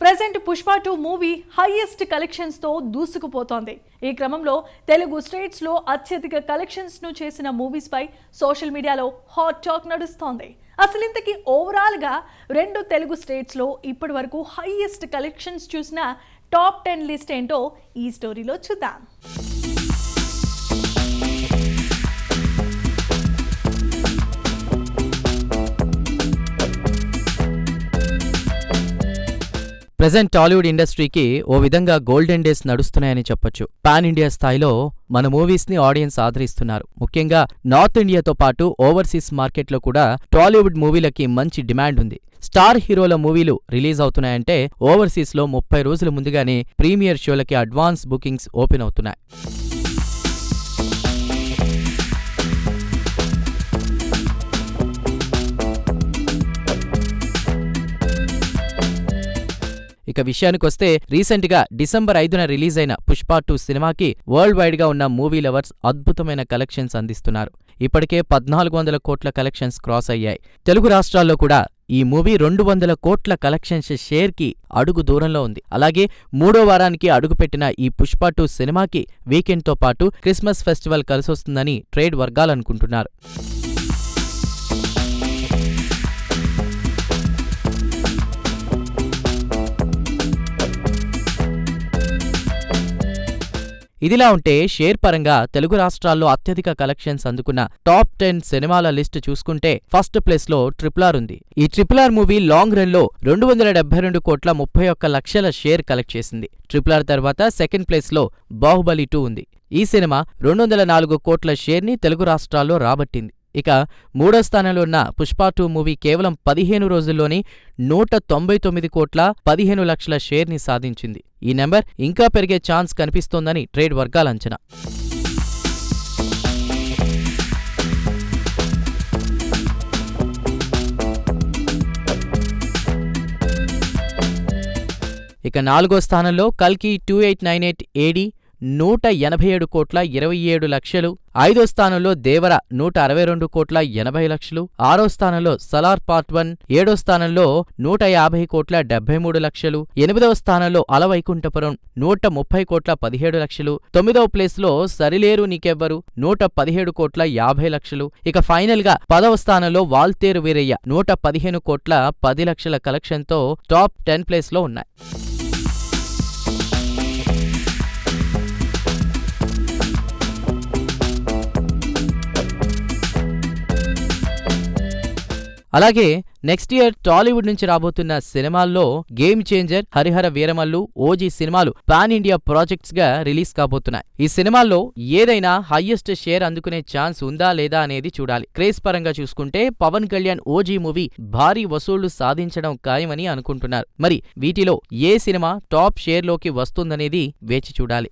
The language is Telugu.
Present Pushpa 2 movie highest collections తో దూసుకుపోతోంది. ఈ క్రమంలో తెలుగు స్టేట్స్ లో అత్యధిక కలెక్షన్స్ ను చేసిన మూవీస్ పై సోషల్ మీడియాలో హాట్ టాక్ నడుస్తోంది. అసలు ఇంతకీ ఓవరాల్ గా రెండు తెలుగు స్టేట్స్ లో ఇప్పటివరకు హైయెస్ట్ కలెక్షన్స్ చూసిన టాప్ 10 లిస్ట్ ఏంటో ఈ స్టోరీలో చూద్దాం. ప్రెజెంట్ టాలీవుడ్ ఇండస్ట్రీకి ఓ విధంగా గోల్డెన్ డేస్ నడుస్తున్నాయని చెప్పొచ్చు. పాన్ ఇండియా స్థాయిలో మన మూవీస్ ని ఆడియన్స్ ఆదరిస్తున్నారు. ముఖ్యంగా నార్త్ ఇండియాతో పాటు ఓవర్సీస్ మార్కెట్లో కూడా టాలీవుడ్ మూవీలకి మంచి డిమాండ్ ఉంది. స్టార్ హీరోల మూవీలు రిలీజ్ అవుతున్నాయంటే ఓవర్సీస్ లో 30 రోజుల ముందుగానే ప్రీమియర్ షోలకి అడ్వాన్స్ బుకింగ్స్ ఓపెన్ అవుతున్నాయి. ఇక విషయానికొస్తే రీసెంట్ గా డిసెంబర్ 5న రిలీజ్ అయిన పుష్ప 2 సినిమాకి వరల్డ్ వైడ్ గా ఉన్న మూవీ లవర్స్ అద్భుతమైన కలెక్షన్స్ అందిస్తున్నారు. ఇప్పటికే 1400 కోట్ల కలెక్షన్స్ క్రాస్ అయ్యాయి. తెలుగు రాష్ట్రాల్లో కూడా ఈ మూవీ 200 కోట్ల కలెక్షన్స్ షేర్ కి అడుగు దూరంలో ఉంది. అలాగే మూడో వారానికి అడుగుపెట్టిన ఈ పుష్ప 2 సినిమాకి వీకెండ్ తో పాటు క్రిస్మస్ ఫెస్టివల్ కలిసొస్తుందని ట్రేడ్ వర్గాలనుకుంటున్నారు. ఇదిలా ఉంటే షేర్ పరంగా తెలుగు రాష్ట్రాల్లో అత్యధిక కలెక్షన్స్ అందుకున్న టాప్ 10 సినిమాల లిస్ట్ చూసుకుంటే ఫస్ట్ ప్లేస్ లో RRR ఉంది. ఈ RRR మూవీ లాంగ్ రన్ లో 272 కోట్ల 31 లక్షల షేర్ కలెక్ట్ చేసింది. RRR తర్వాత సెకండ్ ప్లేస్ లో బాహుబలి 2 ఉంది. ఈ సినిమా 204 కోట్ల షేర్ ని తెలుగు రాష్ట్రాల్లో రాబట్టింది. ఇక మూడో స్థానంలో ఉన్న పుష్ప 2 మూవీ కేవలం 15 రోజుల్లోనే 199 కోట్ల 15 లక్షల షేర్ ని సాధించింది. ఈ నెంబర్ ఇంకా పెరిగే ఛాన్స్ కనిపిస్తోందని ట్రేడ్ వర్గాల అంచనా. ఇక నాలుగో స్థానంలో కల్కి 2898 AD 187 కోట్ల 27 లక్షలు. ఐదో స్థానంలో దేవర 162 కోట్ల 80 లక్షలు. ఆరో స్థానంలో సలార్ పార్ట్ 1. ఏడో స్థానంలో 150 కోట్ల 73 లక్షలు. ఎనిమిదవ స్థానంలో అలవైకుంఠపురం 130 కోట్ల 17 లక్షలు. తొమ్మిదవ ప్లేస్ లో సరిలేరు నీకెవ్వరు 117 కోట్ల 50 లక్షలు. ఇక ఫైనల్ గా 10వ స్థానంలో వాల్తేరు వీరయ్య 115 కోట్ల 10 లక్షల కలెక్షన్ తో టాప్ 10 ప్లేస్ లో ఉన్నాయి. అలాగే నెక్స్ట్ ఇయర్ టాలీవుడ్ నుంచి రాబోతున్న సినిమాల్లో game changer, Harihara Veeramallu, OG సినిమాలు పాన్ ఇండియా ప్రాజెక్ట్స్ గా రిలీజ్ కాబోతున్నాయి. ఈ సినిమాల్లో ఏదైనా హైయెస్ట్ షేర్ అందుకునే ఛాన్స్ ఉందా లేదా అనేది చూడాలి. క్రేజ్ పరంగా చూసుకుంటే పవన్ కళ్యాణ్ ఓజీ మూవీ భారీ వసూళ్లు సాధించడం ఖాయమని అనుకుంటున్నారు. మరి వీటిలో ఏ సినిమా టాప్ షేర్ లోకి వస్తుందనేది వేచి చూడాలి.